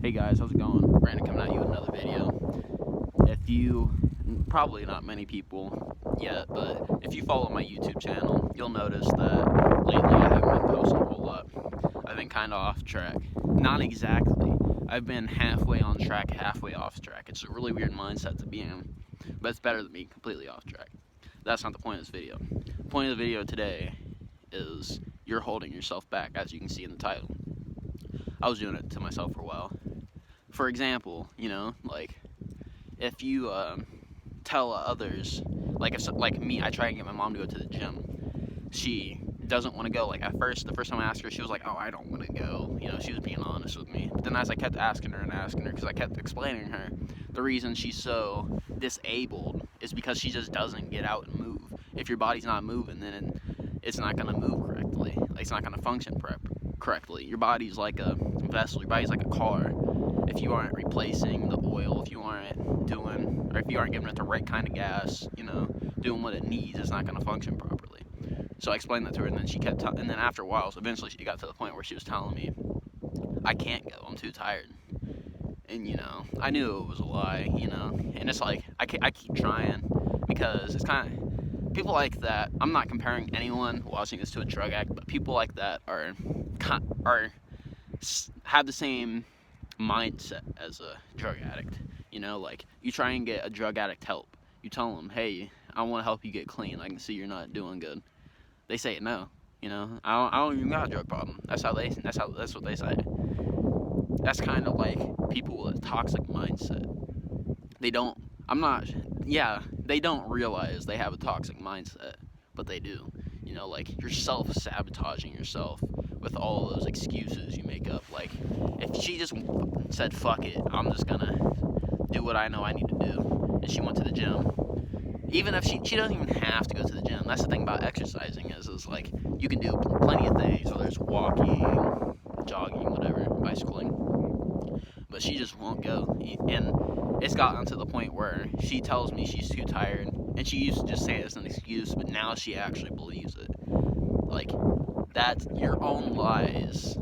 Hey guys, how's it going? Brandon coming at you with another video. Probably not many people yet, but if you follow my YouTube channel, you'll notice that lately I haven't been posting a whole lot. I've been kind of off track. Not exactly. I've been halfway on track, halfway off track. It's a really weird mindset to be in, but it's better than being completely off track. That's not the point of this video. The point of the video today is you're holding yourself back, as you can see in the title. I was doing it to myself for a while. For example, if you tell others, like me, I try and get my mom to go to the gym. She doesn't want to go. Like the first time I asked her, she was like, "Oh, I don't want to go." She was being honest with me. But then as I kept asking her, because I kept explaining her the reason she's so disabled is because she just doesn't get out and move. If your body's not moving, then it's not gonna move correctly. Like, it's not gonna function correctly. Your body's like a vessel. Your body's like a car. If you aren't replacing the oil, if you aren't giving it the right kind of gas, doing what it needs, it's not going to function properly. So I explained that to her, and then and then after a while, so eventually she got to the point where she was telling me, I can't go, I'm too tired. And, I knew it was a lie, and it's like, I keep trying, because it's kind of, people like that, I'm not comparing anyone watching this to a drug addict, but people like that have the same mindset as a drug addict. Like, you try and get a drug addict help. You tell them, hey, I want to help you get clean. I can see you're not doing good. They say no. I don't even got a drug problem. That's what they say. That's kind of like people with a toxic mindset. They don't realize they have a toxic mindset, but they do. Like, you're self-sabotaging yourself with all those excuses you make up. Like, if she just said, fuck it, I'm just gonna do what I know I need to do, and she went to the gym, even if she doesn't even have to go to the gym. That's the thing about exercising is like, you can do plenty of things, whether it's walking, jogging, whatever, bicycling, but she just won't go. And it's gotten to the point where she tells me she's too tired, and she used to just say it as an excuse, but now she actually believes it. Like, that your own lies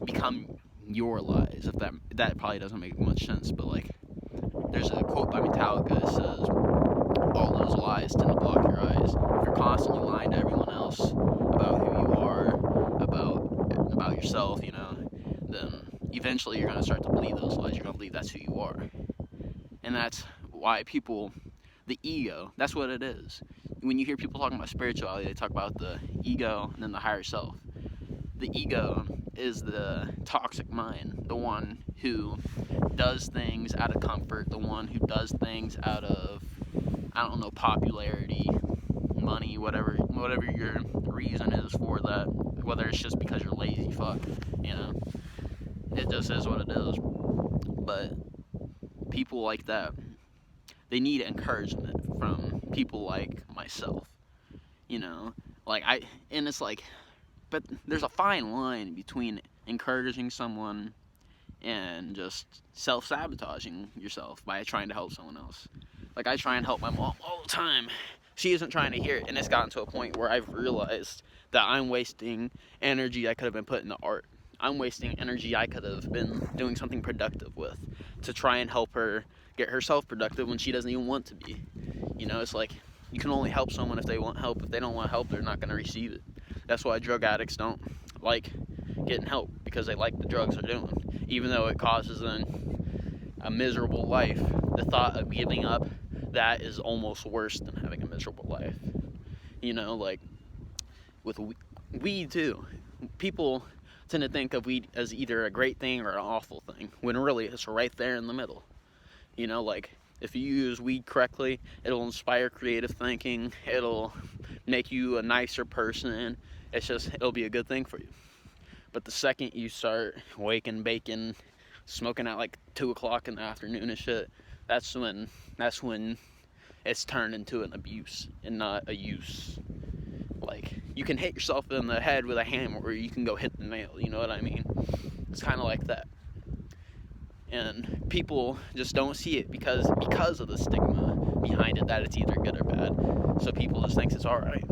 become your lies. If that probably doesn't make much sense, but like, there's a quote by Metallica that says, all those lies tend to block your eyes. If you're constantly lying to everyone else about who you are, about yourself, then eventually you're going to start to believe those lies. You're going to believe that's who you are. And that's why the ego, that's what it is. When you hear people talking about spirituality, they talk about the ego and then the higher self. The ego is the toxic mind, the one who does things out of comfort, the one who does things out of, popularity, money, whatever your reason is for that, whether it's just because you're lazy, it just is what it is. But people like that, they need encouragement from people like myself, and it's like, but there's a fine line between encouraging someone and just self-sabotaging yourself by trying to help someone else. Like, I try and help my mom all the time. She isn't trying to hear it, and it's gotten to a point where I've realized that I'm wasting energy I could have been put into art. I'm wasting energy I could have been doing something productive with to try and help her get herself productive when she doesn't even want to be. It's like, you can only help someone if they want help. If they don't want help, they're not going to receive it. That's why drug addicts don't like getting help, because they like the drugs they're doing. Even though it causes them a miserable life, the thought of giving up, that is almost worse than having a miserable life. Like, with weed too, people tend to think of weed as either a great thing or an awful thing, when really it's right there in the middle. Like, if you use weed correctly, it'll inspire creative thinking, it'll make you a nicer person, it'll be a good thing for you. But the second you start waking, baking, smoking at like 2 o'clock in the afternoon and shit, that's when it's turned into an abuse and not a use. Like, you can hit yourself in the head with a hammer, or you can go hit the nail, you know what I mean? It's kind of like that. And people just don't see it because of the stigma behind it, that it's either good or bad. So people just think it's alright.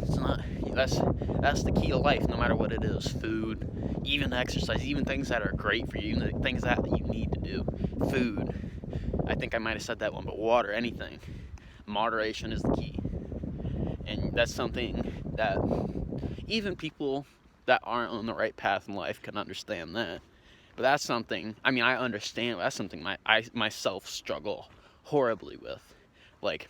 It's not. That's the key to life, no matter what it is. Food, even exercise, even things that are great for you, even things that you need to do. Food. I think I might have said that one, but water, anything. Moderation is the key. And that's something that even people that aren't on the right path in life can understand that. But that's something, I mean, I understand, that's something I myself struggle horribly with. Like,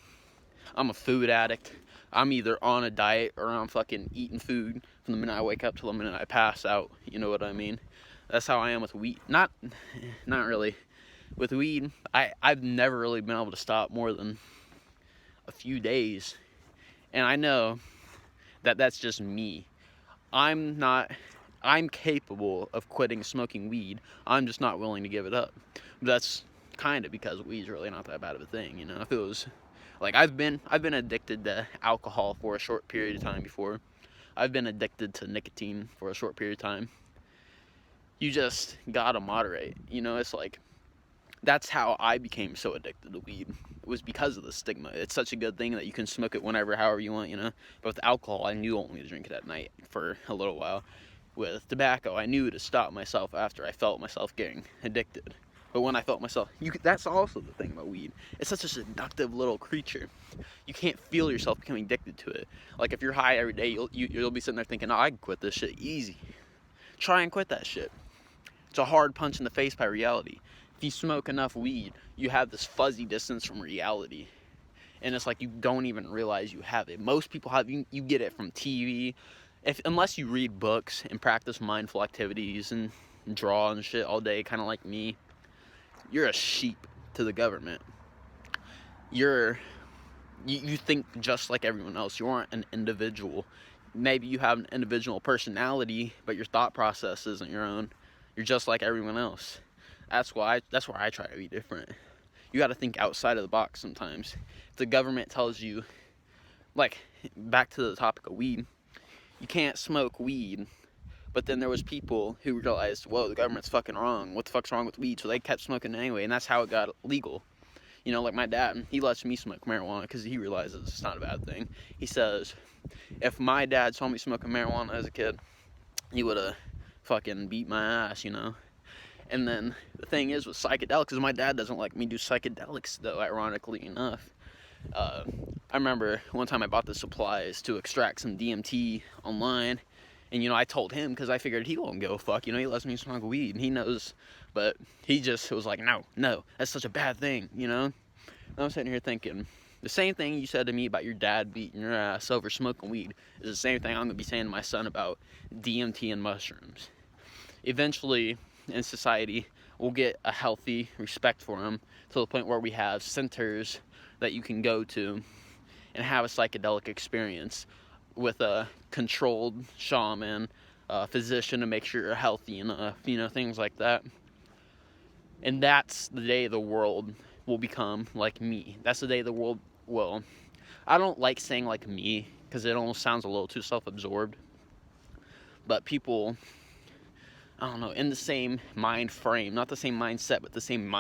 I'm a food addict. I'm either on a diet or I'm fucking eating food from the minute I wake up till the minute I pass out. You know what I mean? That's how I am with weed. Not really. With weed, I've never really been able to stop more than a few days. And I know that that's just me. I'm capable of quitting smoking weed. I'm just not willing to give it up. But that's kind of because weed's really not that bad of a thing, you know? If it was like I've been addicted to alcohol for a short period of time before. I've been addicted to nicotine for a short period of time. You just gotta moderate. You know, it's like that's how I became so addicted to weed. It was because of the stigma. It's such a good thing that you can smoke it whenever, however you want, you know? But with alcohol, I knew only to drink it at night for a little while. With tobacco, I knew to stop myself after I felt myself getting addicted. But when I felt myself, that's also the thing about weed. It's such a seductive little creature. You can't feel yourself becoming addicted to it. Like if you're high every day, you'll be sitting there thinking, "Oh, I can quit this shit easy." Try and quit that shit. It's a hard punch in the face by reality. If you smoke enough weed, you have this fuzzy distance from reality. And it's like you don't even realize you have it. Most people have, you get it from TV. Unless you read books and practice mindful activities and draw and shit all day, kind of like me, you're a sheep to the government. You think just like everyone else. You aren't an individual. Maybe you have an individual personality, but your thought process isn't your own. You're just like everyone else. That's where I try to be different. You got to think outside of the box sometimes. If the government tells you, like, back to the topic of weed, you can't smoke weed. But then there was people who realized, whoa, the government's fucking wrong. What the fuck's wrong with weed? So they kept smoking anyway, and that's how it got legal. You know, like my dad, he lets me smoke marijuana because he realizes it's not a bad thing. He says, if my dad saw me smoking marijuana as a kid, he would have fucking beat my ass, you know? And then the thing is with psychedelics is my dad doesn't like me do psychedelics, though, ironically enough. I remember one time I bought the supplies to extract some DMT online. And, you know, I told him because I figured he won't give a fuck. You know, he lets me smoke weed and he knows. But he just was like, no, that's such a bad thing, you know? And I'm sitting here thinking, the same thing you said to me about your dad beating your ass over smoking weed is the same thing I'm going to be saying to my son about DMT and mushrooms. Eventually, in society, we'll get a healthy respect for them to the point where we have centers that you can go to and have a psychedelic experience with a controlled shaman, a physician to make sure you're healthy enough, you know, things like that. And that's the day the world will become like me. That's the day the world will. I don't like saying like me because it almost sounds a little too self-absorbed. But people, I don't know, in the same mind frame, not the same mindset, but the same mind